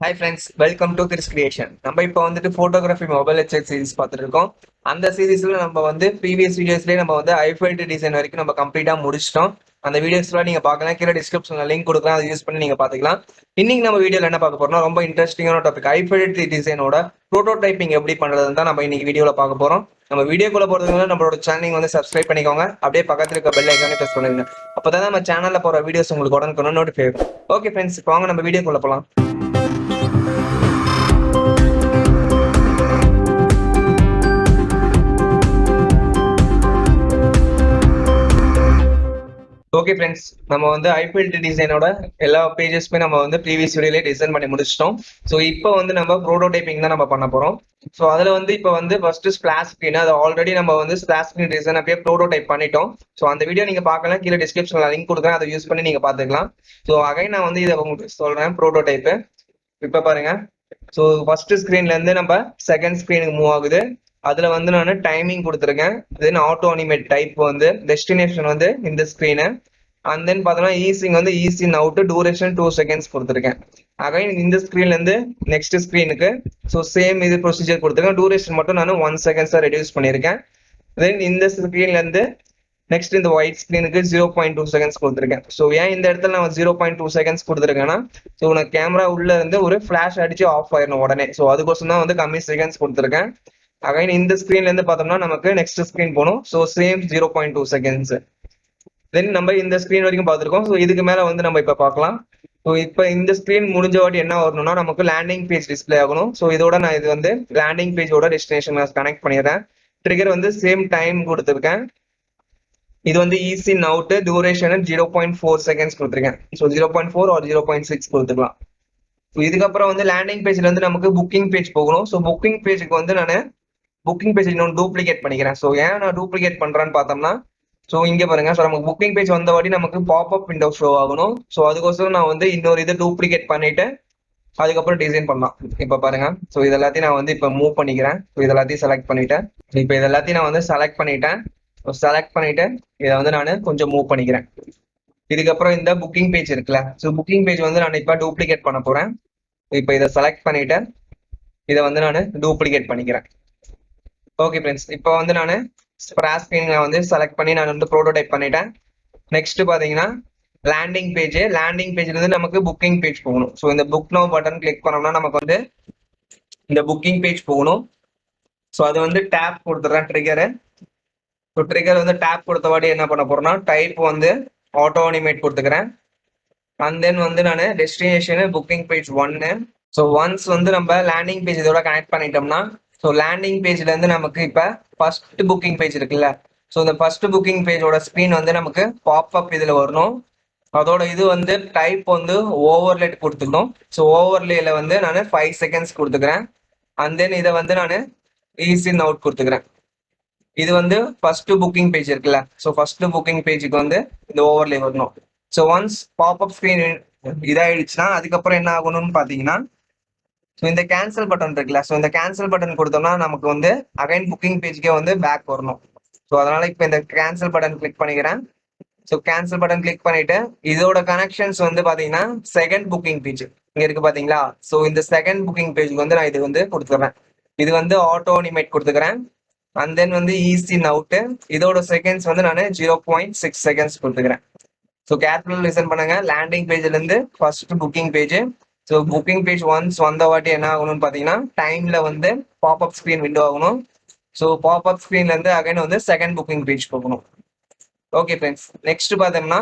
Hi friends, welcome to Chris Creation. நம்ம இப்போ வந்துட்டு ஃபோட்டோகிராஃபி மொபைல் வெப்சைட் சீரிஸ் பார்த்துட்டு இருக்கோம். அந்த சீரிஸ்ல நம்ம வந்து ப்ரீவியஸ் வீடியோஸ்லேயே நம்ம வந்து ஐஃபைல்ட் டிசைன் வரைக்கும் நம்ம கம்ப்ளீட்டாக முடிச்சிட்டோம். அந்த வீடியோஸ்லாம் நீங்கள் பார்க்கலாம், கீழே டிஸ்கிரிப்ஷன்ல லிங்க் கொடுக்குறேன், அதை யூஸ் பண்ணி நீங்கள் பார்த்துக்கலாம். இன்னைக்கு நம்ம வீடியோவில் என்ன பார்க்க போறோம்னா ரொம்ப இன்ட்ரெஸ்டிங்கான டாபிக், ஐஃபைல்ட் டிசைனோட ப்ரோட்டோடைப்பிங் எப்படி பண்ணுறதுன்னு தான் நம்ம இன்னைக்கு வீடியோவில் பார்க்க போகிறோம். நம்ம வீடியோக்குள்ள போகிறதுக்கு நம்மளோட சேனல் வந்து சப்ஸ்கிரைப் பண்ணிக்கோங்க, அப்படியே பக்கத்தில் இருக்க பெல் ஐக்கானே ப்ரெஸ் பண்ணுங்க. அப்போ நம்ம சேனலில் போகிற வீடியோஸ் உங்களுக்கு உடனே நோட்டிஃபை ஆகும். ஓகே ஃப்ரெண்ட்ஸ், இப்போ வாங்க நம்ம வீடியோக்குள்ள போகலாம். ஓகே ஃப்ரெண்ட்ஸ், நம்ம வந்து ஐஃபில்ட் டிசைனோட எல்லா பேஜஸ்மே நம்ம வந்து ப்ரீவியஸ் வீடியோலேயே டிசைன் பண்ணி முடிச்சிட்டோம். ஸோ இப்போ வந்து நம்ம ப்ரோட்டோடைப்பிங் தான் நம்ம பண்ண போகிறோம். ஸோ அதில் வந்து இப்போ வந்து ஃபர்ஸ்ட் ஸ்பிளாஷ் ஸ்க்ரீன், அது ஆல்ரெடி நம்ம வந்து ஸ்பிளாஷ் ஸ்க்ரீன் டிசைன் அப்படியே ப்ரோட்டோடைப் பண்ணிட்டோம். ஸோ அந்த வீடியோ நீங்கள் பார்க்கலாம், கீழே டிஸ்கிரிப்ஷனில் லிங்க் கொடுக்குறேன், அதை யூஸ் பண்ணி நீங்கள் பார்த்துக்கலாம். ஸோ அகைன் நான் வந்து இதை உங்களுக்கு சொல்கிறேன் ப்ரோட்டோடைப்பு. இப்போ பாருங்க, ஸோ ஃபர்ஸ்ட் ஸ்க்ரீன்லேருந்து நம்ம செகண்ட் ஸ்க்ரீனுக்கு மூவ் ஆகுது. அதுல வந்து நான் டைமிங் கொடுத்துருக்கேன். தென் ஆட்டோ அனிமேட் டைப் வந்து டெஸ்டினேஷன் வந்து இந்த ஸ்க்ரீனு. அண்ட் தென் பார்த்தோம்னா ஈஸிங் வந்து ஈஸி அவுட் டூரேஷன் 2 செகண்ட்ஸ் கொடுத்துருக்கேன். அகைன் இந்த ஸ்க்ரீன்ல இருந்து நெக்ஸ்ட் ஸ்க்ரீனுக்கு ஸோ சேம் இது ப்ரொசீஜர் கொடுத்துருக்கேன். டூரேஷன் மட்டும் நான் 1 செகண்ட்ஸாக ரெடியூஸ் பண்ணியிருக்கேன். தென் இந்த ஸ்க்ரீன்ல இருந்து நெக்ஸ்ட் இந்த ஒயிட் ஸ்க்ரீனுக்கு 0.2 செகண்ட்ஸ் கொடுத்துருக்கேன். ஸோ ஏன் இந்த இடத்துல நான் 0.2 செகண்ட்ஸ் கொடுத்துருக்கேன்னா, ஸோ உனக்கு கேமரா உள்ள இருந்து ஒரு ஃபிளாஷ் அடிச்சு ஆஃப் ஆயிடணும் உடனே. ஸோ அதுக்கோசம் தான் வந்து கம்மி செகண்ட்ஸ் கொடுத்துருக்கேன். அகைன் இந்த ஸ்க்ரீன்ல இருந்து பார்த்தோம்னா நமக்கு நெக்ஸ்ட் ஸ்க்ரீன் போகணும். So same 0.2 seconds. தென் நம்ம இந்த ஸ்க்ரீன் வரைக்கும் பார்த்துருக்கோம். ஸோ இதுக்கு மேலே வந்து நம்ம இப்போ பார்க்கலாம். ஸோ இப்போ இந்த ஸ்க்ரீன் முடிஞ்ச வாட்டி என்ன வரணும்னா நமக்கு லேண்டிங் பேஜ் டிஸ்பிளே ஆகணும். ஸோ இதோட நான் இது வந்து லேண்டிங் பேஜோட டெஸ்டினேஷன் கனெக்ட் பண்ணிடுறேன். ட்ரிகர் வந்து சேம் டைம் கொடுத்துருக்கேன். இது வந்து ஈஸி அவுட் டியூரேஷன் 0.4 செகண்ட்ஸ் கொடுத்துருக்கேன். ஸோ 0.4 ஆர் 0.6 கொடுத்துக்கலாம். ஸோ இதுக்கப்புறம் வந்து லேண்டிங் பேஜ்ல இருந்து நமக்கு புக்கிங் பேஜ் போகணும். ஸோ புக்கிங் பேஜுக்கு வந்து நான் புக்கிங் பேஜ் இன்னொன்று டூப்ளிகேட் பண்ணிக்கிறேன். ஸோ ஏன் நான் டூப்ளிகேட் பண்றேன்னு பார்த்தோம்னா, ஸோ இங்க பாருங்க, ஸோ நமக்கு புக்கிங் பேஜ் வந்த வாட்டி நமக்கு பாப்அப் விண்டோ ஷோ ஆகணும். ஸோ அதுக்கோசரம் நான் வந்து இன்னொரு இதை டூப்ளிகேட் பண்ணிட்டு அதுக்கப்புறம் டிசைன் பண்ணலாம். இப்போ பாருங்க, ஸோ இது எல்லாத்தையும் நான் வந்து இப்போ மூவ் பண்ணிக்கிறேன். ஸோ இது எல்லாத்தையும் செலக்ட் பண்ணிட்டேன். இப்போ இது எல்லாத்தையும் நான் வந்து செலக்ட் பண்ணிட்டேன். செலக்ட் பண்ணிட்டு இதை வந்து நான் கொஞ்சம் மூவ் பண்ணிக்கிறேன். இதுக்கப்புறம் இந்த புக்கிங் பேஜ் இருக்குல்ல, ஸோ புக்கிங் பேஜ் வந்து நான் இப்போ டூப்ளிகேட் பண்ண போறேன். இப்போ இதை செலக்ட் பண்ணிட்டு இதை வந்து நான் டூப்ளிகேட் பண்ணிக்கிறேன். ஓகே ஃப்ரெண்ட்ஸ், இப்போ வந்து நான் ஸ்பிளாஷ் ஸ்க்ரீனை வந்து செலக்ட் பண்ணி நான் வந்து ப்ரோட்டோடைப் பண்ணிட்டேன். நெக்ஸ்ட் பார்த்தீங்கன்னா லேண்டிங் பேஜ்ல இருந்து நமக்கு புக்கிங் பேஜ் போகணும். ஸோ இந்த புக் நவ் பட்டன் கிளிக் பண்ணோம்னா நமக்கு வந்து இந்த புக்கிங் பேஜ் போகணும். ஸோ அது வந்து டேப் கொடுத்துட்றேன் ட்ரிகரு. ஸோ ட்ரிகர் வந்து டேப் கொடுத்த வாட்டி என்ன பண்ண போறேன்னா டைப் வந்து ஆட்டோ அனிமேட் கொடுத்துக்கிறேன். அண்ட் தென் வந்து நான் destination booking page 1. So once வந்து நம்ம லேண்டிங் பேஜ் இதோட கனெக்ட் பண்ணிட்டோம்னா, ஸோ லேண்டிங் பேஜ்ல இருந்து நமக்கு இப்போ ஃபர்ஸ்ட் புக்கிங் பேஜ் இருக்குல்ல, ஸோ இந்த ஃபர்ஸ்ட் புக்கிங் பேஜோட ஸ்க்ரீன் வந்து நமக்கு பாப்அப் இதில் வரணும். அதோட இது வந்து டைப் வந்து ஓவர்லேட் கொடுத்துக்கணும். ஸோ ஓவர்லேல வந்து நான் 5 செகண்ட்ஸ் கொடுத்துக்கிறேன். அண்ட் தென் இதை வந்து நான் ஈஸி அவுட் கொடுத்துக்கிறேன். இது வந்து ஃபர்ஸ்ட் புக்கிங் பேஜ் இருக்குல்ல, ஸோ ஃபர்ஸ்ட் புக்கிங் பேஜுக்கு வந்து இந்த ஓவர்லே வரணும். ஸோ ஒன்ஸ் பாப்அப் ஸ்க்ரீன் இதாயிடுச்சுன்னா அதுக்கப்புறம் என்ன ஆகணும்னு பார்த்தீங்கன்னா, ஸோ இந்த கேன்சல் பட்டன் இருக்குல்ல, ஸோ இந்த கேன்சல் பட்டன் கொடுத்தோம்னா நமக்கு வந்து அகைன் புக்கிங் பேஜ்க்கே வந்து பேக் வரணும். ஸோ அதனால இப்போ இந்த கேன்சல் பட்டன் கிளிக் பண்ணிக்கிறேன். ஸோ கேன்சல் பட்டன் கிளிக் பண்ணிட்டு இதோட கனெக்ஷன்ஸ் வந்து பார்த்தீங்கன்னா செகண்ட் புக்கிங் பேஜ் இங்க இருக்கு பார்த்தீங்களா. ஸோ இந்த செகண்ட் புக்கிங் பேஜுக்கு வந்து நான் இது வந்து கொடுத்துக்கிறேன். இது வந்து ஆட்டோ அனிமேட் கொடுத்துக்கிறேன். அண்ட் தென் வந்து ஈஸி அவுட் இதோட செகண்ட்ஸ் வந்து நான் 0.6 செகண்ட்ஸ் கொடுத்துக்கிறேன். ஸோ கேர்ஃபுல்லாக லிசன் பண்ணுங்க. லேண்டிங் பேஜ்ல இருந்து first booking page. So booking page once வந்த வாட்டி என்ன ஆகணும்னு பார்த்தீங்கன்னா டைம்ல வந்து பாப்அப் ஸ்க்ரீன் விண்டோ ஆகணும். ஸோ பாப்அப் ஸ்க்ரீன்ல இருந்து அகைன் வந்து செகண்ட் புக்கிங் பேஜ் போகணும். ஓகே ஃப்ரெண்ட்ஸ், நெக்ஸ்ட் பார்த்தோம்னா,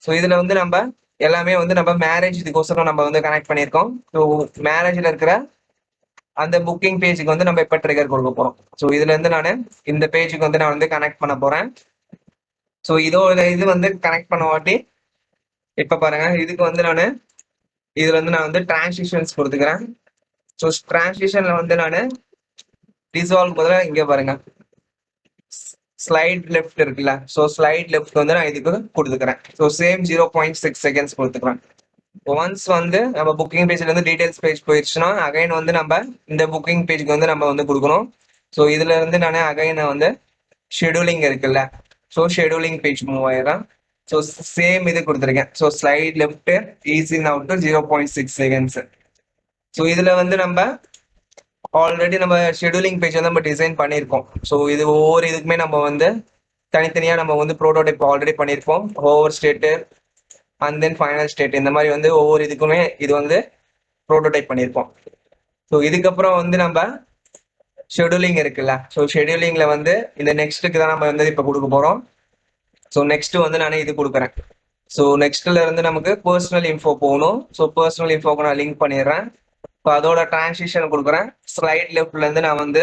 ஸோ இதுல வந்து நம்ம எல்லாமே வந்து நம்ம மேரேஜ் இதுக்கோசரம் நம்ம வந்து கனெக்ட் பண்ணியிருக்கோம். ஸோ மேரேஜ்ல இருக்கிற அந்த புக்கிங் பேஜுக்கு வந்து நம்ம இப்போ ட்ரிகர் கொடுக்க போறோம். ஸோ இதுல இருந்து நான் இந்த பேஜுக்கு வந்து நான் வந்து கனெக்ட் பண்ண போறேன். ஸோ இதோட இது வந்து கனெக்ட் பண்ண வாட்டி இப்ப பாருங்க, இதுக்கு வந்து இதுல வந்து நான் வந்து டிரான்சிஷன்ஸ் கொடுத்துக்கிறேன். ஸோ டிரான்சிஷன்ல வந்து நான் டிசால்வ் பதிலாக இங்க பாருங்க ஸ்லைட் லெஃப்ட் இருக்குல்ல, ஸோ ஸ்லைட் லெஃப்ட் வந்து நான் இதுக்கு கொடுத்துக்கிறேன். ஸோ சேம் 0.6 செகண்ட்ஸ் கொடுத்துக்கிறேன். ஒன்ஸ் வந்து நம்ம புக்கிங் பேஜ்ல இருந்து டீடைல்ஸ் பேஜ் போயிடுச்சுன்னா அகைன் வந்து நம்ம இந்த புக்கிங் பேஜ்க்கு வந்து நம்ம வந்து கொடுக்கணும். ஸோ இதுல இருந்து நான் அகைன் வந்து ஷெடியூலிங் இருக்குல்ல, ஸோ ஷெடியூலிங் பேஜ் மூவ் ஆயிடும். ஸோ சேம் இது கொடுத்துருக்கேன். So slide left ease out 0.6 seconds. So இதுல வந்து நம்ம ஆல்ரெடி நம்ம ஷெடியூலிங் பேஜ் வந்து நம்ம டிசைன் பண்ணியிருக்கோம். ஸோ இது ஒவ்வொரு இதுக்குமே நம்ம வந்து தனித்தனியா நம்ம வந்து ப்ரோட்டோடைப் ஆல்ரெடி பண்ணியிருப்போம். Over state and then final state இந்த மாதிரி வந்து ஒவ்வொரு இதுக்குமே இது வந்து ப்ரோட்டோடைப் பண்ணியிருப்போம். ஸோ இதுக்கப்புறம் வந்து நம்ம ஷெடியூலிங் இருக்குல்ல, ஸோ ஷெடியூலிங்ல வந்து இந்த நெக்ஸ்ட்டுக்கு தான் நம்ம வந்து இப்போ கொடுக்க போறோம். ஸோ நெக்ஸ்ட் வந்து நான் இது கொடுக்குறேன். ஸோ நெக்ஸ்ட்ல இருந்து நமக்கு பர்சனல் இன்ஃபோ போகணும். ஸோ பர்சனல் இன்ஃபோக்கு நான் லிங்க் பண்ணிடுறேன். இப்போ அதோட டிரான்சிஷன் கொடுக்குறேன். ஸ்லைட் லெஃப்ட்ல இருந்து நான் வந்து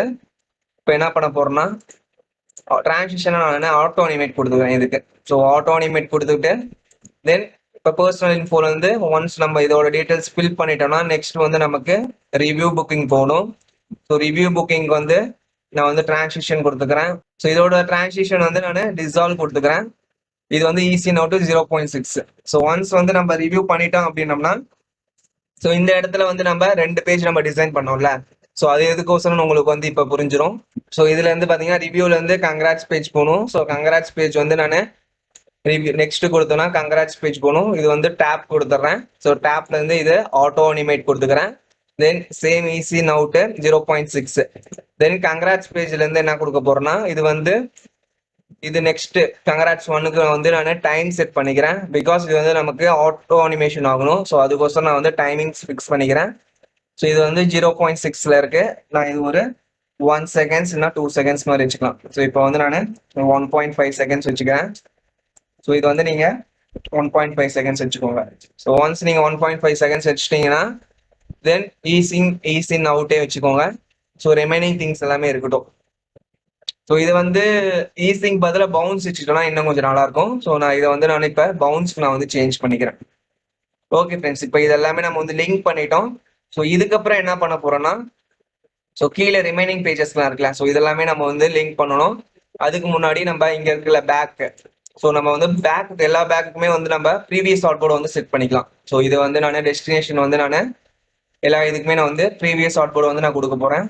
இப்போ என்ன பண்ண போறேன்னா டிரான்சிஷனை நான் ஆட்டோ அனிமேட் கொடுத்துக்கிறேன் இதுக்கு. ஸோ ஆட்டோ அனிமேட் கொடுத்துட்டு தென் இப்போ பர்சனல் இன்ஃபோல இருந்து ஒன்ஸ் நம்ம இதோட டீட்டெயில்ஸ் ஃபில் பண்ணிட்டோம்னா நெக்ஸ்ட் வந்து நமக்கு ரிவ்யூ புக்கிங் போகணும். ஸோ ரிவ்யூ புக்கிங் வந்து நான் வந்து டிரான்சிஷன் கொடுத்துக்கிறேன். ஸோ இதோட டிரான்சிஷன் வந்து நான் டிசால்வ் கொடுத்துக்கிறேன். இது வந்து ஈஸி நோட்டு 0.6. ஸோ ஒன்ஸ் வந்து நம்ம ரிவ்யூ பண்ணிட்டோம் அப்படின்னம்னா ஸோ இந்த இடத்துல வந்து நம்ம 2 பேஜ் நம்ம டிசைன் பண்ணோம்ல, ஸோ அது எதுக்கோசரம் உங்களுக்கு வந்து இப்போ புரிஞ்சிடும். ஸோ இதுல இருந்து பாத்தீங்கன்னா ரிவ்யூல இருந்து கங்க்ராட்ஸ் பேஜ் போகணும். ஸோ கங்க்ராட்ஸ் பேஜ் வந்து நான் ரிவ்யூ நெக்ஸ்ட் கொடுத்தோம்னா கங்க்ராட்ஸ் பேஜ் போகணும். இது வந்து டேப் கொடுத்துட்றேன். ஸோ டேப்ல இருந்து இது ஆட்டோ அனிமேட் கொடுத்துக்கிறேன். Then same ease in out 0.6. Then congrats பேஜ்ல இருந்து என்ன கொடுக்க போறேன்னா இது வந்து இது நெக்ஸ்ட் கங்க்ராட்ஸ் ஒன்னுக்கு வந்து நான் டைம் செட் பண்ணிக்கிறேன். பிகாஸ் இது வந்து நமக்கு ஆட்டோ அனிமேஷன் ஆகணும். ஸோ அதுக்கோசரம் நான் வந்து டைமிங்ஸ் ஃபிக்ஸ் பண்ணிக்கிறேன். ஸோ இது வந்து 0.6ல இருக்கு. நான் இது ஒரு 1 செகண்ட்ஸ் இல்லைனா 2 செகண்ட்ஸ் மாதிரி வச்சுக்கலாம். ஸோ இப்போ வந்து நான் 1.5 செகண்ட்ஸ் வச்சுக்கிறேன். ஸோ இது வந்து நீங்க 1.5 செகண்ட்ஸ் வச்சுக்கோங்க. ஸோ ஒன்ஸ் நீங்க 1.5 செகண்ட்ஸ் வச்சுட்டீங்கன்னா தென் ஈஸின் அவுட்டே வச்சுக்கோங்க. ஸோ ரிமைனிங் திங்ஸ் எல்லாமே இருக்கட்டும். ஸோ இது வந்து ஈஸிங் பதிலாக பவுன்ஸ் வச்சுட்டோம்னா இன்னும் கொஞ்சம் நல்லா இருக்கும். ஸோ நான் இதை வந்து நான் இப்போ பவுன்ஸ்க்கு நான் வந்து சேஞ்ச் பண்ணிக்கிறேன். ஓகே ஃப்ரெண்ட்ஸ், இப்போ இது எல்லாமே நம்ம வந்து லிங்க் பண்ணிட்டோம். ஸோ இதுக்கப்புறம் என்ன பண்ண போறோம்னா ஸோ கீழே ரிமைனிங் பேஜஸ்லாம் இருக்குல்ல, ஸோ இதெல்லாமே நம்ம வந்து லிங்க் பண்ணணும். அதுக்கு முன்னாடி நம்ம இங்க இருக்குல்ல பேக், ஸோ நம்ம வந்து பேக் எல்லா பேக்குமே வந்து நம்ம ப்ரீவியஸ் அவுட்போர்ட் வந்து செட் பண்ணிக்கலாம். ஸோ இது வந்து நான் டெஸ்டினேஷன் வந்து நான் எல்லா இதுக்குமே நான் வந்து ப்ரீவியஸ் அவுட்போர்ட் வந்து நான் கொடுக்க போறேன்.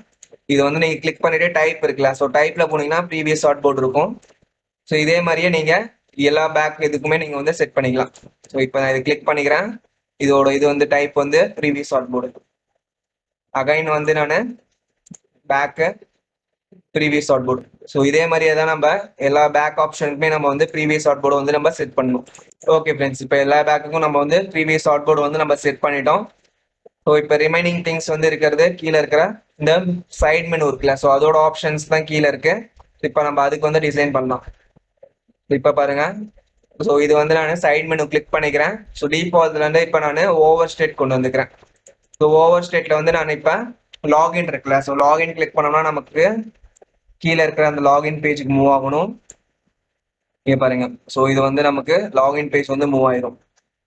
இது வந்து நீங்க கிளிக் பண்ணிட்டு டைப் இருக்குல்ல, ஸோ டைப்ல போனீங்கன்னா ப்ரீவியஸ் அவுட்போர்ட் இருக்கும். ஸோ இதே மாதிரியே நீங்க எல்லா பேக் இதுக்குமே நீங்க வந்து செட் பண்ணிக்கலாம். ஸோ இப்போ நான் இதை கிளிக் பண்ணிக்கிறேன். இதோட இது வந்து டைப் வந்து ப்ரீவியஸ் அவுட்போர்ட். அகைன் வந்து நான் பேக்கு ப்ரீவியஸ் அவுட்போர்ட். ஸோ இதே மாதிரியே தான் நம்ம எல்லா பேக் ஆப்ஷனுக்குமே நம்ம வந்து ப்ரீவியஸ் அவுட்போர்ட் வந்து நம்ம செட் பண்ணணும். ஓகே ஃப்ரெண்ட்ஸ், இப்போ எல்லா பேக்குக்கும் நம்ம வந்து ப்ரீவியஸ் அவுட்போர்ட் வந்து நம்ம செட் பண்ணிட்டோம். ஸோ இப்போ ரிமைனிங் திங்ஸ் வந்து இருக்கிறது கீழே இருக்கிற இந்த சைட் மெனு இருக்குல்ல, ஸோ அதோட ஆப்ஷன்ஸ் தான் கீழே இருக்கு. இப்போ நம்ம அதுக்கு வந்து டிசைன் பண்ணலாம். இப்போ பாருங்க, ஸோ இது வந்து நான் சைட் மெனு கிளிக் பண்ணிக்கிறேன். ஸோ டிஃபால்ட்ல இருந்து இப்போ நான் ஓவர் ஸ்டேட் கொண்டு வந்துக்கிறேன். ஸோ ஓவர் ஸ்டேட்ல வந்து நான் இப்போ லாகின் இருக்குல்ல, ஸோ லாகின் கிளிக் பண்ணோம்னா நமக்கு கீழே இருக்கிற அந்த லாகின் பேஜுக்கு மூவ் ஆகணும். இங்க பாருங்க, ஸோ இது வந்து நமக்கு லாகின் பேஜ் வந்து மூவ் ஆயிரும்.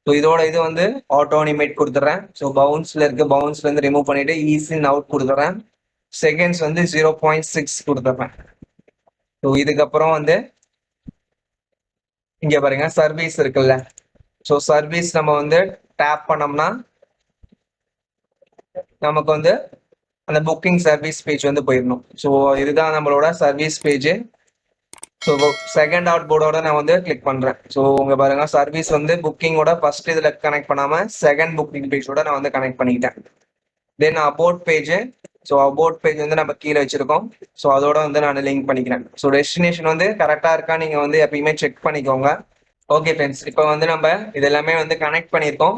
ஸோ இதோட இது வந்து ஆட்டோ அனிமேட் கொடுத்துட்றேன். ஸோ பவுன்ஸ்ல இருக்கு, பவுன்ஸ்ல இருந்து ரிமூவ் பண்ணிட்டு ஈஸின் அவுட் கொடுத்துட்றேன். செகண்ட்ஸ் வந்து 0.6 கொடுத்துட்றேன். ஸோ இதுக்கப்புறம் வந்து இங்க பாருங்க சர்வீஸ் இருக்குல்ல, ஸோ சர்வீஸ் நம்ம வந்து டேப் பண்ணோம்னா நமக்கு வந்து அந்த புக்கிங் சர்வீஸ் பேஜ் வந்து போயிடணும். ஸோ இதுதான் நம்மளோட சர்வீஸ் பேஜ். ஸோ செகண்ட் அவுட் போர்டோட நான் வந்து கிளிக் பண்றேன். ஸோ உங்க பாருங்க சர்வீஸ் வந்து புக்கிங்கோட ஃபர்ஸ்ட் இதுல கனெக்ட் பண்ணாம செகண்ட் புக்கிங் பேஜோட நான் வந்து கனெக்ட் பண்ணிக்கிட்டேன். Then about page, so about page வந்து நம்ம கீழே வச்சிருக்கோம். ஸோ அதோட வந்து நான் லிங்க் பண்ணிக்கிறேன். ஸோ டெஸ்டினேஷன் வந்து கரெக்டா இருக்கா நீங்க வந்து எப்பயுமே செக் பண்ணிக்கோங்க. ஓகே ஃப்ரெண்ட்ஸ், இப்போ வந்து நம்ம இது எல்லாமே வந்து கனெக்ட் பண்ணியிருக்கோம்.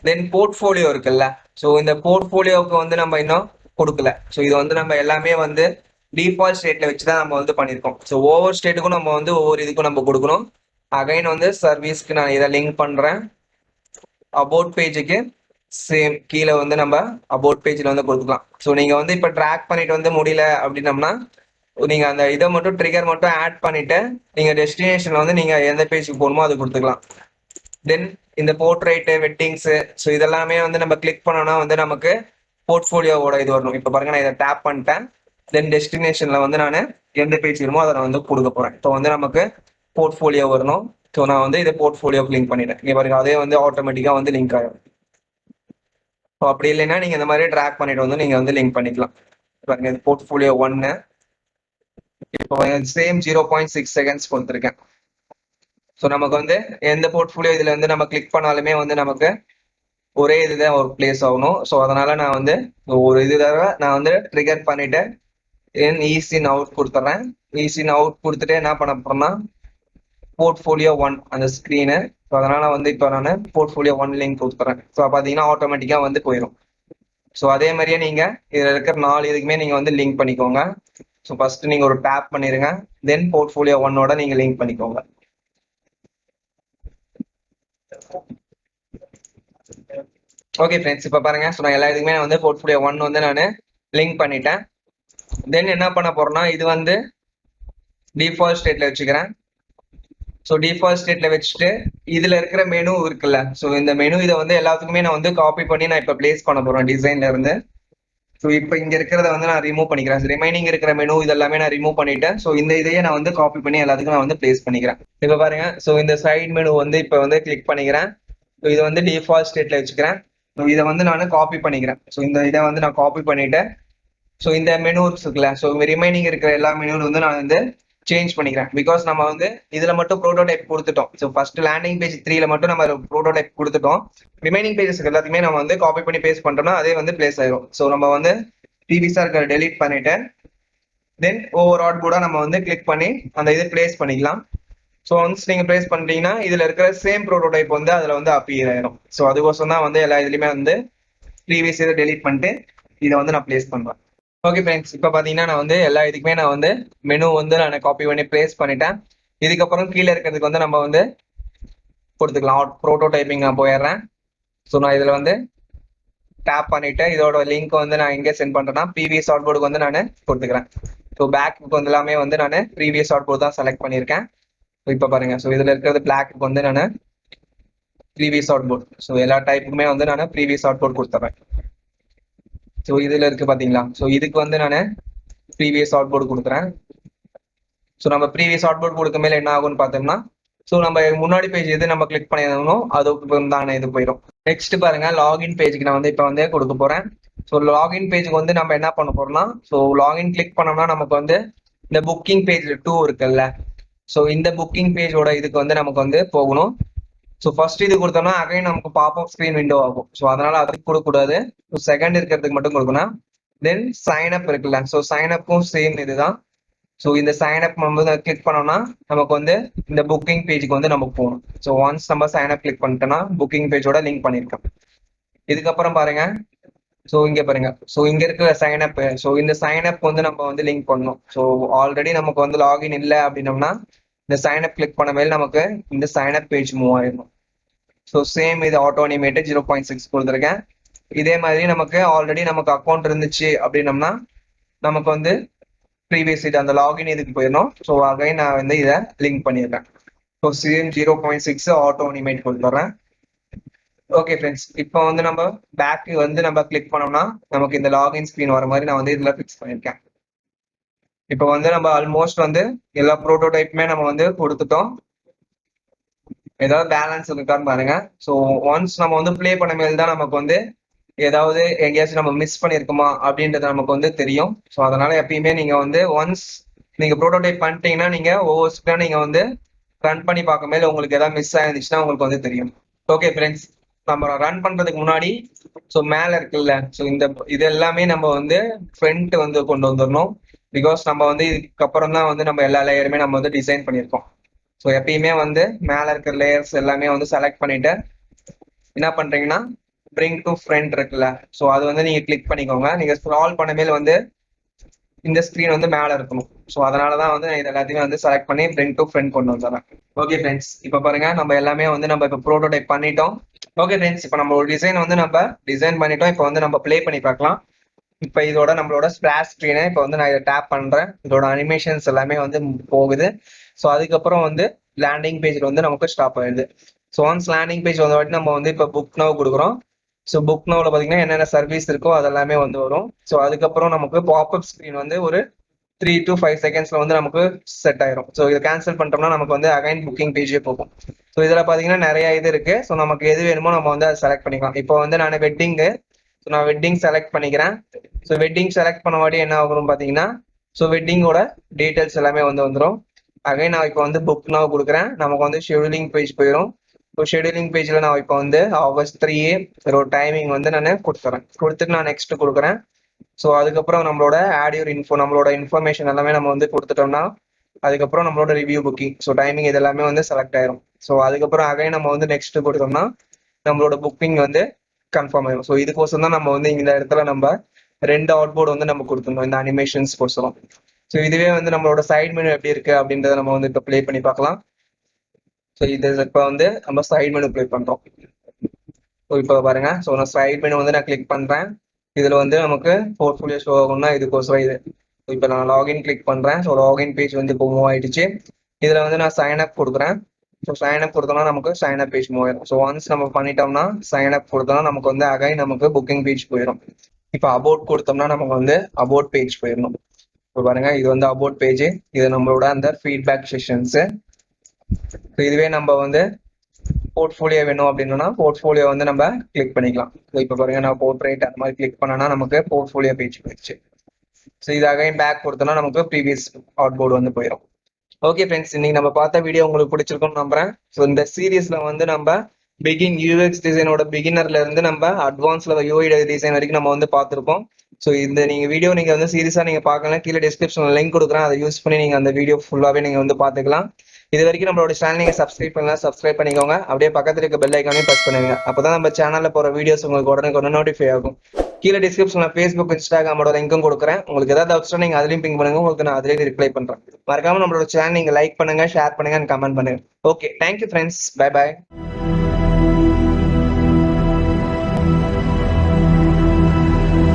தென் போர்ட்ஃபோலியோ இருக்குல்ல, ஸோ இந்த போர்ட்ஃபோலியோவுக்கு வந்து நம்ம இன்னும் கொடுக்கல. ஸோ இது வந்து நம்ம எல்லாமே வந்து டிஃபால்ட் ஸ்டேட்ல வச்சு தான் நம்ம வந்து பண்ணியிருக்கோம். ஸோ ஒவ்வொரு ஸ்டேட்டுக்கும் நம்ம வந்து ஒவ்வொரு இதுக்கும் நம்ம கொடுக்கணும். அகைன் வந்து சர்வீஸ்க்கு நான் இதை லிங்க் பண்றேன். அபவுட் பேஜுக்கு சேம் கீழே வந்து நம்ம அபவுட் பேஜ்ல வந்து கொடுத்துக்கலாம். ஸோ நீங்க வந்து இப்போ ட்ராக் பண்ணிட்டு வந்து முடியல அப்படின்னம்னா நீங்க அந்த இதை மட்டும் ட்ரிகர் மட்டும் ஆட் பண்ணிட்டு நீங்க டெஸ்டினேஷன்ல வந்து நீங்க எந்த பேஜுக்கு போகணுமோ அது கொடுத்துக்கலாம். தென் இந்த போர்ட்ரைட் வெட்டிங்ஸ், ஸோ இதெல்லாமே வந்து நம்ம கிளிக் பண்ணோம்னா வந்து நமக்கு போர்ட்ஃபோலியோவோட இது வரணும். இப்போ பாருங்க நான் இதை டேப் பண்ணிட்டேன். தென் டெஸ்டினேஷன்ல வந்து நான் எந்த பேஜ் வருமோ அதை நான் வந்து கொடுக்க போறேன். இப்போ வந்து நமக்கு போர்ட்ஃபோலியோ வரணும். ஸோ நான் வந்து இதை போர்ட்ஃபோலியோக்கு லிங்க் பண்ணிட்டேன். இங்க பாருங்க அதே வந்து ஆட்டோமேட்டிக்கா வந்து லிங்க் ஆகும். ஸோ அப்படி இல்லைன்னா நீங்க இந்த மாதிரி ட்ராக் பண்ணிட்டு வந்து நீங்க வந்து லிங்க் பண்ணிக்கலாம். பாருங்க இது போர்ட்ஃபோலியோ 1. இப்போ சேம் 0.6 செகண்ட்ஸ் கொடுத்துருக்கேன். ஸோ நமக்கு வந்து எந்த போர்ட்ஃபோலியோ இதுல வந்து நம்ம கிளிக் பண்ணாலுமே வந்து நமக்கு ஒரே இதுதான் ஒரு பிளேஸ் ஆகணும். ஸோ அதனால நான் வந்து ஒரு இது தடவை நான் வந்து ட்ரிகர் பண்ணிட்டு ஈஸின் அவுட் கொடுத்துட்றேன். ஈஸின் அவுட் கொடுத்துட்டு என்ன பண்ண போறேன்னா போர்ட்ஃபோலியோ 1 அந்த ஸ்க்ரீனு. ஸோ அதனால வந்து இப்போ நான் போர்ட்ஃபோலியோ 1 லிங்க் கொடுத்துறேன். ஸோ பார்த்தீங்கன்னா ஆட்டோமேட்டிக்காக வந்து போயிடும். ஸோ அதே மாதிரியே நீங்க இதில் இருக்கிற 4 இதுக்குமே நீங்க வந்து லிங்க் பண்ணிக்கோங்க. ஸோ ஃபர்ஸ்ட் நீங்க ஒரு டேப் பண்ணிருங்க. தென் போர்ட்ஃபோலியோ 1ஓட நீங்க லிங்க் பண்ணிக்கோங்க. ஓகே ஃப்ரெண்ட்ஸ், இப்போ பாருங்க. ஸோ நான் எல்லா இதுக்குமே வந்து போர்ட்ஃபோலியோ 1 வந்து நான் லிங்க் பண்ணிட்டேன். தென் என்ன பண்ண போறேன்னா இது வந்து டிஃபால்ட் ஸ்டேட்ல வச்சுக்கிறேன். ஸோ டிஃபால்ட் ஸ்டேட்ல வச்சுட்டு இதுல இருக்கிற மெனு இருக்குல்ல, ஸோ இந்த மெனு இதை வந்து எல்லாத்துக்குமே நான் வந்து காப்பி பண்ணி நான் இப்போ பிளேஸ் பண்ண போறேன் டிசைன்ல இருந்து. ஸோ இப்போ இங்க இருக்கிறத வந்து நான் ரிமூவ் பண்ணிக்கிறேன். ரிமைனிங் இருக்கிற மெனு இதெல்லாமே நான் ரிமூவ் பண்ணிட்டேன். ஸோ இந்த இதையே நான் வந்து காப்பி பண்ணி எல்லாத்துக்கும் நான் வந்து பிளேஸ் பண்ணிக்கிறேன். இப்போ பாருங்க. ஸோ இந்த சைட் மெனு வந்து இப்போ வந்து கிளிக் பண்ணிக்கிறேன். ஸோ இதை வந்து டிஃபால்ட் ஸ்டேட்ல வச்சுக்கிறேன். ஸோ இதை வந்து நான் காப்பி பண்ணிக்கிறேன். ஸோ இந்த இதை வந்து நான் காப்பி பண்ணிட்டேன். ஸோ இந்த மெனூஸ் இருக்குல்ல, ஸோ ரிமைனிங் இருக்கிற எல்லா மெனூரும் வந்து நான் வந்து சேஞ்ச் பண்ணிக்கிறேன். பிகாஸ் நம்ம வந்து இதுல மட்டும் ப்ரோட்டோடைப் கொடுத்துட்டோம். ஸோ ஃபர்ஸ்ட் லேண்டிங் பேஜ் 3ல மட்டும் நம்ம ப்ரோட்டோடைப் கொடுத்துட்டோம். ரிமைனிங் பேஜஸ் எல்லாத்தையுமே நம்ம வந்து காப்பி பண்ணி பேஸ்ட் பண்ணிட்டோம்னா அதே வந்து பிளேஸ் ஆயிடும். ஸோ நம்ம வந்து ப்ரீவியஸா இருக்கிற டெலீட் பண்ணிட்டு தென் ஓவரால் கூட நம்ம வந்து கிளிக் பண்ணி அந்த இது பிளேஸ் பண்ணிக்கலாம். ஸோ ஒன்ஸ் நீங்க பிளேஸ் பண்ணிட்டீங்கன்னா இதுல இருக்கிற சேம் ப்ரோட்டோடைப் வந்து அதுல வந்து அப்பியர் ஆயிடும். ஸோ அதுக்கோசம் தான் வந்து எல்லா இதுலயுமே வந்து ப்ரீவியஸ் இதை டெலீட் பண்ணிட்டு இதை வந்து நான் பிளேஸ் பண்றேன். ஓகே ஃப்ரெண்ட்ஸ், இப்போ பார்த்தீங்கன்னா நான் வந்து எல்லா இதுக்குமே நான் வந்து மெனு வந்து நான் காப்பி பண்ணி பிளேஸ் பண்ணிட்டேன். இதுக்கப்புறம் கீழே இருக்கிறதுக்கு வந்து நம்ம வந்து கொடுத்துக்கலாம். ப்ரோட்டோடைப்பிங் நான் போயிடுறேன். ஸோ நான் இதில் வந்து டேப் பண்ணிட்டு இதோட லிங்க் வந்து நான் எங்கே சென்ட் பண்ணுறேன்னா ப்ரீவியஸ் அவுட் போர்டுக்கு வந்து நான் கொடுத்துக்கிறேன். ஸோ பேக்கு வந்து எல்லாமே வந்து நான் ப்ரீவியஸ் அவுட் போர்டு தான் செலக்ட் பண்ணியிருக்கேன். ஸோ இப்போ பாருங்க. ஸோ இதில் இருக்கிறது பிளாக்கு வந்து நான் ப்ரீவியஸ் அவுட் போர்டு. ஸோ எல்லா டைப்புக்குமே வந்து நான் ப்ரீவியஸ் அவுட் போர்டு கொடுத்துறேன். ஸோ இதுல இருக்கு பாத்தீங்களா. ஸோ இதுக்கு வந்து நான் ப்ரீவியஸ் அவுட் போர்டு கொடுக்குறேன். ஸோ நம்ம ப்ரீவியஸ் அவுட் போர்டு கொடுக்க மேல என்ன ஆகும்னு பார்த்தோம்னா ஸோ நம்ம முன்னாடி பேஜ் எது நம்ம கிளிக் பண்ணியிருந்தோம் அதுக்கு தானே இது போயிடும். நெக்ஸ்ட் பாருங்க, லாகின் பேஜுக்கு நான் வந்து இப்போ வந்து கொடுக்க போறேன். ஸோ லாகின் பேஜுக்கு வந்து நம்ம என்ன பண்ண போறோம்னா ஸோ லாகின் கிளிக் பண்ணோம்னா நமக்கு வந்து இந்த புக்கிங் பேஜ் 2 இருக்குல்ல, ஸோ இந்த புக்கிங் பேஜோட இதுக்கு வந்து நமக்கு வந்து போகணும். ஸோ ஃபர்ஸ்ட் இது கொடுத்தோம்னா அகைன் நமக்கு பாப்அப் ஸ்க்ரீன் விண்டோ ஆகும். ஸோ அதனால அதுக்கு கொடுக்கக்கூடாது. ஸோ செகண்ட் இருக்கிறதுக்கு மட்டும் கொடுக்கணும். தென் சைன் அப் இருக்குல்ல, ஸோ சைன் அப்பும் சேம் இதுதான். ஸோ இந்த சைன் அப் நம்ம வந்து கிளிக் பண்ணோம்னா நமக்கு வந்து இந்த புக்கிங் பேஜுக்கு வந்து நமக்கு போகணும். ஸோ ஒன்ஸ் நம்ம சைன் அப் கிளிக் பண்ணிட்டோம்னா புக்கிங் பேஜோட லிங்க் பண்ணியிருக்கோம். இதுக்கப்புறம் பாருங்க. ஸோ இங்க பாருங்க. ஸோ இங்க இருக்கிற சைன் அப், ஸோ இந்த சைன் அப் வந்து நம்ம வந்து லிங்க் பண்ணணும். ஸோ ஆல்ரெடி நமக்கு வந்து லாகின் இல்லை அப்படின்னோம்னா இந்த சைன் அப் கிளிக் பண்ண மேல நமக்கு இந்த சைன் அப் பேஜ் மூவ் ஆயிடும். ஸோ சேம் இது ஆட்டோ அனிமேட்டட் 0.6 கொடுத்துருக்கேன். இதே மாதிரி நமக்கு ஆல்ரெடி நமக்கு அக்கௌண்ட் இருந்துச்சு அப்படின்னம்னா நமக்கு வந்து ப்ரீவியஸ் இது அந்த லாகின் இதுக்கு போயிடணும். ஸோ அகைன் நான் வந்து இதை லிங்க் பண்ணியிருக்கேன். ஸோ சேம் 0.6 ஆட்டோ அனிமேட் கொடுத்துட்றேன். ஓகே ஃப்ரெண்ட்ஸ், இப்போ வந்து நம்ம பேக்கு வந்து நம்ம கிளிக் பண்ணோம்னா நமக்கு இந்த லாகின் ஸ்க்ரீன் வர மாதிரி நான் வந்து இதில் ஃபிக்ஸ் பண்ணியிருக்கேன். இப்போ வந்து நம்ம ஆல்மோஸ்ட் வந்து எல்லா ப்ரோட்டோடைப்புமே நம்ம வந்து கொடுத்துட்டோம். ஏதாவது பேலன்ஸ் இருக்கான்னு பாருங்க. ஸோ ஒன்ஸ் நம்ம வந்து பிளே பண்ண மேல் தான் நமக்கு வந்து ஏதாவது எங்கேயாச்சும் நம்ம மிஸ் பண்ணிருக்கோமா அப்படின்றது நமக்கு வந்து தெரியும். ஸோ அதனால எப்பயுமே நீங்க வந்து ஒன்ஸ் நீங்க ப்ரோட்டோடைப் பண்ணிட்டீங்கன்னா நீங்க ஒவ்வொரு ஸ்டெப் நீங்க வந்து ரன் பண்ணி பார்க்க மேல உங்களுக்கு ஏதாவது மிஸ் ஆயிருந்துச்சுன்னா உங்களுக்கு வந்து தெரியும். ஓகே ஃப்ரெண்ட்ஸ், நம்ம ரன் பண்றதுக்கு முன்னாடி ஸோ மேல இருக்குல்ல, ஸோ இந்த இது எல்லாமே நம்ம வந்து ஃப்ரண்ட் வந்து கொண்டு வந்துடணும். பிகாஸ் நம்ம வந்து இதுக்கப்புறம் தான் வந்து நம்ம எல்லா லேயருமே நம்ம வந்து டிசைன் பண்ணியிருக்கோம். ஸோ எப்பயுமே வந்து மேல இருக்கிற லேயர்ஸ் எல்லாமே வந்து செலக்ட் பண்ணிட்டு என்ன பண்றீங்கன்னா பிரிங் டு ஃப்ரண்ட் இருக்குல்ல, ஸோ அது வந்து நீங்க கிளிக் பண்ணிக்கோங்க. நீங்க ஸ்க்ரால் பண்ண மேல வந்து இந்த ஸ்க்ரீன் வந்து மேல இருக்கணும். ஸோ அதனாலதான் வந்து நான் இது எல்லாத்தையுமே வந்து செலக்ட் பண்ணி பிரிங் டு ஃப்ரண்ட் கொண்டு வந்துடுறேன். ஓகே ஃப்ரெண்ட்ஸ், இப்போ பாருங்க நம்ம எல்லாமே வந்து நம்ம இப்போ ப்ரோட்டோடைப் பண்ணிட்டோம். ஓகே ஃப்ரெண்ட்ஸ், இப்போ நம்ம ஒரு டிசைன் வந்து நம்ம டிசைன் பண்ணிட்டோம். இப்போ வந்து நம்ம ப்ளே பண்ணி பார்க்கலாம். இப்போ இதோட நம்மளோட ஸ்பிளாஷ் ஸ்க்ரீனை இப்போ வந்து நான் இதை டேப் பண்றேன். இதோட அனிமேஷன்ஸ் எல்லாமே வந்து போகுது. ஸோ அதுக்கப்புறம் வந்து லேண்டிங் பேஜ்ல வந்து நமக்கு ஸ்டாப் ஆயிடுது. ஸோ ஒன்ஸ் லேண்டிங் பேஜ் வந்த வாட்டி நம்ம வந்து இப்போ புக் நவ் கொடுக்குறோம். ஸோ புக் நவ்ல பார்த்தீங்கன்னா என்னென்ன சர்வீஸ் இருக்கோ அதெல்லாமே வந்து வரும். ஸோ அதுக்கப்புறம் நமக்கு பாப்அப் ஸ்க்ரீன் வந்து ஒரு 3 to 5 செகண்ட்ஸ்ல வந்து நமக்கு செட் ஆயிரும். ஸோ இதை கேன்சல் பண்ணிட்டோம்னா நமக்கு வந்து அகைன் புக்கிங் பேஜே போகும். ஸோ இதில் பார்த்தீங்கன்னா நிறைய இது இருக்கு. ஸோ நமக்கு எது வேணுமோ நம்ம வந்து அதை செலக்ட் பண்ணிக்கலாம். இப்போ வந்து நான் வெட்டிங்கு, ஸோ நான் வெட்டிங் செலக்ட் பண்ணிக்கிறேன். ஸோ வெட்டிங் செலக்ட் பண்ண வாட்டி என்ன ஆகும் பார்த்தீங்கன்னா ஸோ வெட்டிங்கோட டீட்டெயில்ஸ் எல்லாமே வந்து வந்துடும். அகைன் நான் இப்போ வந்து புக் நவ் கொடுக்குறேன். நமக்கு வந்து ஷெடியூலிங் பேஜ் போயிடும். ஸோ ஷெடியூலிங் பேஜ்ல நான் இப்போ வந்து ஆகஸ்ட் 3 ஒரு டைமிங் வந்து நான் கொடுத்துட்டு நான் நெக்ஸ்ட் கொடுக்குறேன். ஸோ அதுக்கப்புறம் நம்மளோட ஆட் யூர் இன்ஃபோ, நம்மளோட இன்ஃபர்மேஷன் எல்லாமே நம்ம வந்து கொடுத்துட்டோம்னா அதுக்கப்புறம் நம்மளோட ரிவ்யூ புக்கிங், ஸோ டைமிங் இது எல்லாமே வந்து செலக்ட் ஆயிரும். ஸோ அதுக்கப்புறம் அகைன் நம்ம வந்து நெக்ஸ்ட் கொடுத்தோம்னா நம்மளோட புக்கிங் வந்து கன்ஃபார்ம் ஆயிரும். ஸோ இதுக்கோசம் தான் நம்ம வந்து இந்த இடத்துல நம்ம 2 அவுட்போர்ட் வந்து நம்ம கொடுத்துருந்தோம் இந்த அனிமேஷன்ஸ் கோசரம். ஸோ இதுவே வந்து நம்மளோட சைட் மெனு எப்படி இருக்கு அப்படின்றத நம்ம வந்து இப்போ ப்ளே பண்ணி பார்க்கலாம். ஸோ இது இப்போ வந்து நம்ம சைட் மெனு ப்ளே பண்றோம். ஸோ இப்போ பாருங்க, ஸோ நான் சைட் மெனு வந்து நான் கிளிக் பண்றேன். இதுல வந்து நமக்கு போர்ட்ஃபோலியோ ஷோ ஆகும்னா இதுக்கோசரம் இது. இப்போ நான் லாகின் கிளிக் பண்றேன். ஸோ லாகின் பேஜ் வந்து இப்போ மூவ் ஆயிடுச்சு. இதுல வந்து நான் சைன் அப் கொடுக்குறேன். ஸோ சைன் அப் கொடுத்தோம்னா நமக்கு சைன் அப் பேஜ் மூவ் ஆயிடும். ஸோ ஒன்ஸ் நம்ம பண்ணிட்டோம்னா சைன் அப் கொடுத்தோம்னா நமக்கு வந்து அகைன் நமக்கு புக்கிங் பேஜ் போயிடும். இப்போ அபவுட் கொடுத்தோம்னா நமக்கு வந்து அபவுட் பேஜ் போயிடணும். இப்போ பாருங்க, இது வந்து அபவுட் பேஜ். இது நம்மளோட அந்த ஃபீட்பேக் செஷன்ஸ். இதுவே நம்ம வந்து போர்ட்ஃபோலியோ வேணும் அப்படின்னா போர்ட்ஃபோலியோ வந்து நம்ம கிளிக் பண்ணிக்கலாம். இப்போ பாருங்க, நான் போர்ட்ரேட் அந்த மாதிரி கிளிக் பண்ணனா நமக்கு போர்ட்ஃபோலியோ பேஜ் போயிடுச்சு. ஸோ இது அகைன் பேக் கொடுத்தோம்னா நமக்கு ப்ரீவியஸ் அவுட்போர்ட் வந்து போயிடும். ஓகே ஃப்ரெண்ட்ஸ், இன்னைக்கு நம்ம பார்த்த வீடியோ உங்களுக்கு பிடிச்சிருக்கும்னு நம்புறேன். ஸோ இந்த சீரீஸ்ல வந்து நம்ம பிகின் யூஎக்ஸ் டிசைனோட பிகினர்ல இருந்து நம்ம அட்வான்ஸ்ல யூஐ டிசைன் வரைக்கும் நம்ம வந்து பார்த்துருப்போம். ஸோ இந்த வீடியோ நீங்க வந்து சீரியஸா நீங்க பார்க்கலாம், கீழே டிஸ்கிரிப்ஷன்ல லிங்க் கொடுக்குறேன், அதை யூஸ் பண்ணி நீங்க அந்த வீடியோ ஃபுல்லாவே நீங்க வந்து பார்த்துக்கலாம். இது வரைக்கும் நம்மளோட சேனல் நீங்க சப்ஸ்கிரைப் பண்ணலாம், சப்ஸ்கிரைப் பண்ணிக்கோங்க. அப்படியே பக்கத்துல இருக்க பெல் ஐக்கானே பிரஸ் பண்ணுங்க. அப்பதான் நம்ம சேனல்ல போற வீடியோஸ் உங்களுக்கு உடனே நோட்டிஃபை ஆகும். கீழே டிஸ்கிரிப்ஷன்ல ஃபேஸ்புக், இன்ஸ்டாகிராமோட லிங்க்கும் கொடுக்குறேன். உங்களுக்கு ஏதாவது ஆப்ஷன் நீங்க அதுலயும் பிங் பண்ணுங்க, உங்களுக்கு நான் அதுலயும் ரிப்ளை பண்றேன். மறக்காம நம்மளோட சேனல் நீங்க லைக் பண்ணுங்க, ஷேர் பண்ணுங்க, கமெண்ட் பண்ணுங்க. Okay, thank you friends, bye bye.